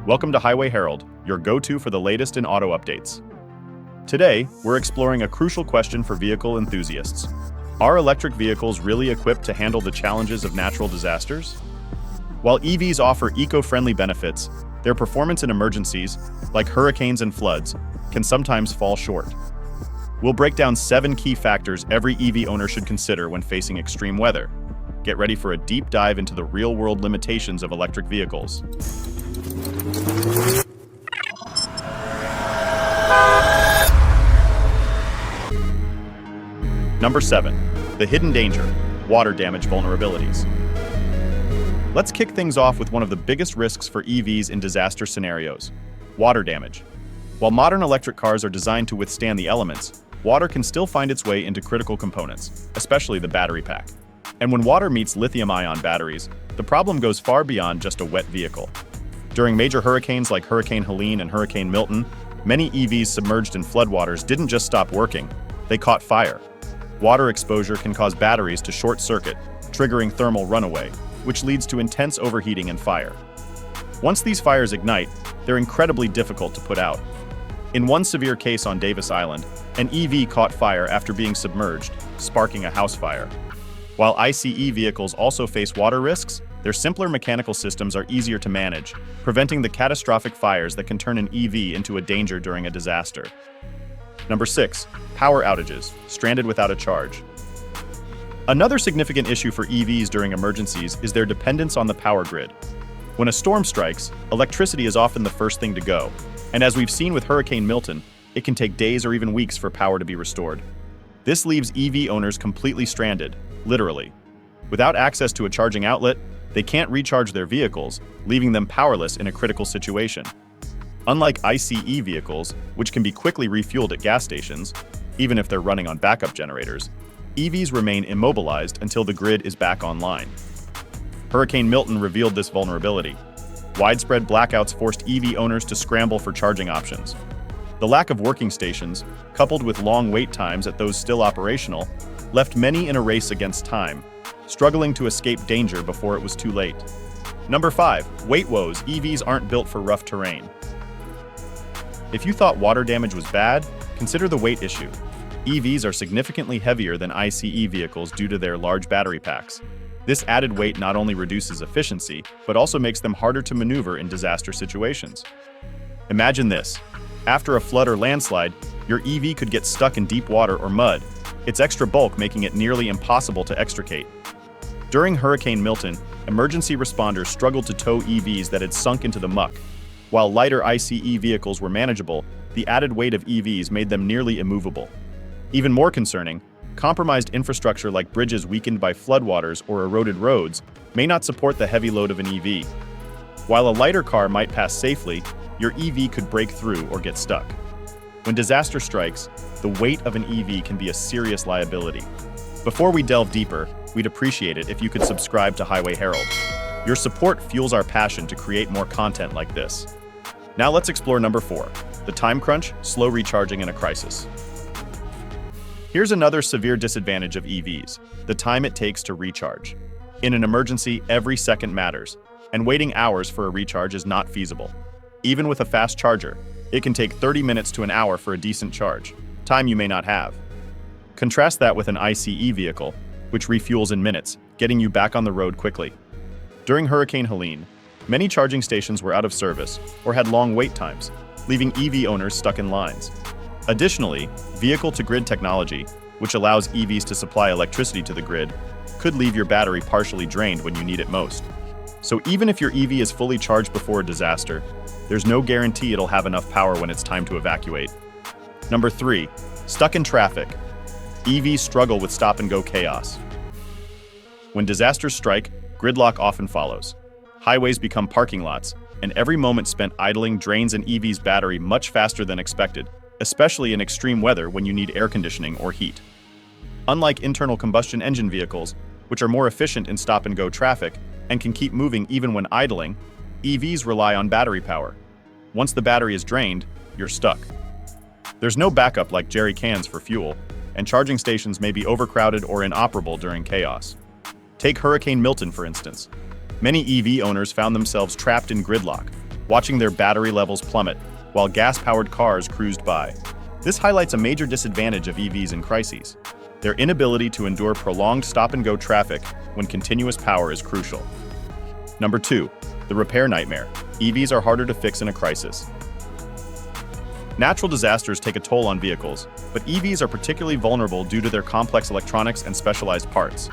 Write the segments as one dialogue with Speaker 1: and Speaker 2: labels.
Speaker 1: Welcome to Highway Herald, your go-to for the latest in auto updates. Today, we're exploring a crucial question for vehicle enthusiasts. Are electric vehicles really equipped to handle the challenges of natural disasters? While EVs offer eco-friendly benefits, their performance in emergencies, like hurricanes and floods, can sometimes fall short. We'll break down 7 key factors every EV owner should consider when facing extreme weather. Get ready for a deep dive into the real-world limitations of electric vehicles. Number 7. The hidden danger: water damage vulnerabilities. Let's kick things off with one of the biggest risks for EVs in disaster scenarios: water damage. While modern electric cars are designed to withstand the elements, water can still find its way into critical components, especially the battery pack. And when water meets lithium-ion batteries, the problem goes far beyond just a wet vehicle. During major hurricanes like Hurricane Helene and Hurricane Milton, many EVs submerged in floodwaters didn't just stop working, they caught fire. Water exposure can cause batteries to short-circuit, triggering thermal runaway, which leads to intense overheating and fire. Once these fires ignite, they're incredibly difficult to put out. In one severe case on Davis Island, an EV caught fire after being submerged, sparking a house fire. While ICE vehicles also face water risks, their simpler mechanical systems are easier to manage, preventing the catastrophic fires that can turn an EV into a danger during a disaster. Number 6. Power outages, stranded without a charge. Another significant issue for EVs during emergencies is their dependence on the power grid. When a storm strikes, electricity is often the first thing to go, and as we've seen with Hurricane Milton, it can take days or even weeks for power to be restored. This leaves EV owners completely stranded, literally. Without access to a charging outlet, they can't recharge their vehicles, leaving them powerless in a critical situation. Unlike ICE vehicles, which can be quickly refueled at gas stations, even if they're running on backup generators, EVs remain immobilized until the grid is back online. Hurricane Milton revealed this vulnerability. Widespread blackouts forced EV owners to scramble for charging options. The lack of working stations, coupled with long wait times at those still operational, left many in a race against time, struggling to escape danger before it was too late. Number 5. Weight woes: EVs aren't built for rough terrain. If you thought water damage was bad, consider the weight issue. EVs are significantly heavier than ICE vehicles due to their large battery packs. This added weight not only reduces efficiency, but also makes them harder to maneuver in disaster situations. Imagine this. After a flood or landslide, your EV could get stuck in deep water or mud, its extra bulk making it nearly impossible to extricate. During Hurricane Milton, emergency responders struggled to tow EVs that had sunk into the muck. While lighter ICE vehicles were manageable, the added weight of EVs made them nearly immovable. Even more concerning, compromised infrastructure like bridges weakened by floodwaters or eroded roads may not support the heavy load of an EV. While a lighter car might pass safely, your EV could break through or get stuck. When disaster strikes, the weight of an EV can be a serious liability. Before we delve deeper, we'd appreciate it if you could subscribe to Highway Herald. Your support fuels our passion to create more content like this. Now let's explore number 4, the time crunch: slow recharging in a crisis. Here's another severe disadvantage of EVs: the time it takes to recharge. In an emergency, every second matters, and waiting hours for a recharge is not feasible. Even with a fast charger, it can take 30 minutes to an hour for a decent charge, time you may not have. Contrast that with an ICE vehicle, which refuels in minutes, getting you back on the road quickly. During Hurricane Helene, many charging stations were out of service or had long wait times, leaving EV owners stuck in lines. Additionally, vehicle-to-grid technology, which allows EVs to supply electricity to the grid, could leave your battery partially drained when you need it most. So even if your EV is fully charged before a disaster, there's no guarantee it'll have enough power when it's time to evacuate. Number 3. Stuck in traffic. EVs struggle with stop-and-go chaos. When disasters strike, gridlock often follows. Highways become parking lots, and every moment spent idling drains an EV's battery much faster than expected, especially in extreme weather when you need air conditioning or heat. Unlike internal combustion engine vehicles, which are more efficient in stop-and-go traffic and can keep moving even when idling, EVs rely on battery power. Once the battery is drained, you're stuck. There's no backup like jerry cans for fuel, and charging stations may be overcrowded or inoperable during chaos. Take Hurricane Milton, for instance. Many EV owners found themselves trapped in gridlock, watching their battery levels plummet while gas-powered cars cruised by. This highlights a major disadvantage of EVs in crises: their inability to endure prolonged stop-and-go traffic when continuous power is crucial. Number 2. The repair nightmare. EVs are harder to fix in a crisis. Natural disasters take a toll on vehicles, but EVs are particularly vulnerable due to their complex electronics and specialized parts.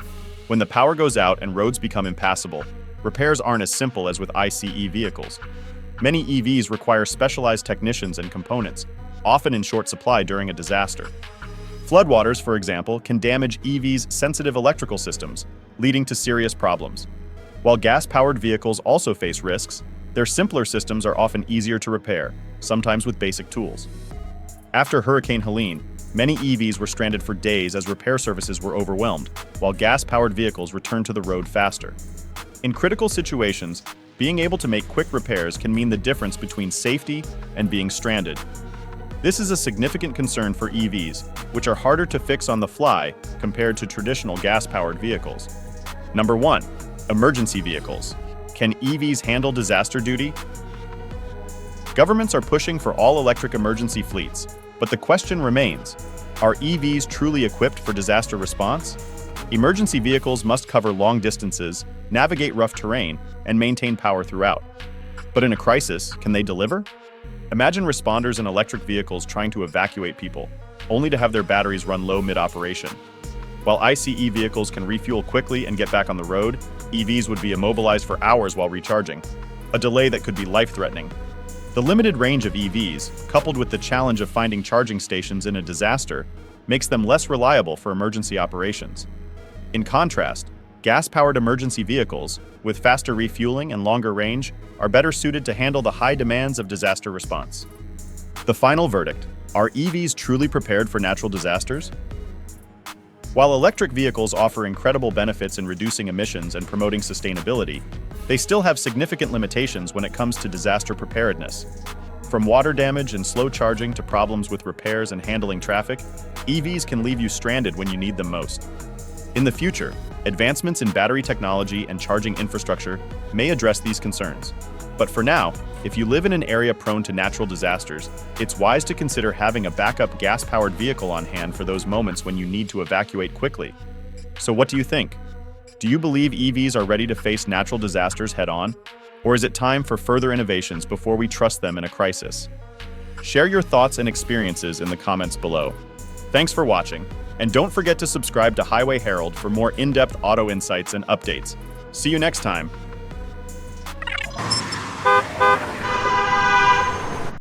Speaker 1: When the power goes out and roads become impassable, repairs aren't as simple as with ICE vehicles. Many EVs require specialized technicians and components, often in short supply during a disaster. Floodwaters, for example, can damage EVs' sensitive electrical systems, leading to serious problems. While gas-powered vehicles also face risks, their simpler systems are often easier to repair, sometimes with basic tools. After Hurricane Helene, many EVs were stranded for days as repair services were overwhelmed, while gas-powered vehicles returned to the road faster. In critical situations, being able to make quick repairs can mean the difference between safety and being stranded. This is a significant concern for EVs, which are harder to fix on the fly compared to traditional gas-powered vehicles. Number 1. Emergency vehicles. Can EVs handle disaster duty? Governments are pushing for all-electric emergency fleets, but the question remains: are EVs truly equipped for disaster response? Emergency vehicles must cover long distances, navigate rough terrain, and maintain power throughout. But in a crisis, can they deliver? Imagine responders in electric vehicles trying to evacuate people, only to have their batteries run low mid-operation. While ICE vehicles can refuel quickly and get back on the road, EVs would be immobilized for hours while recharging, a delay that could be life-threatening. The limited range of EVs, coupled with the challenge of finding charging stations in a disaster, makes them less reliable for emergency operations. In contrast, gas-powered emergency vehicles, with faster refueling and longer range, are better suited to handle the high demands of disaster response. The final verdict: are EVs truly prepared for natural disasters? While electric vehicles offer incredible benefits in reducing emissions and promoting sustainability, they still have significant limitations when it comes to disaster preparedness. From water damage and slow charging to problems with repairs and handling traffic, EVs can leave you stranded when you need them most. In the future, advancements in battery technology and charging infrastructure may address these concerns. But for now, if you live in an area prone to natural disasters, it's wise to consider having a backup gas-powered vehicle on hand for those moments when you need to evacuate quickly. So what do you think? Do you believe EVs are ready to face natural disasters head-on? Or is it time for further innovations before we trust them in a crisis? Share your thoughts and experiences in the comments below. Thanks for watching, and don't forget to subscribe to Highway Herald for more in-depth auto insights and updates. See you next time.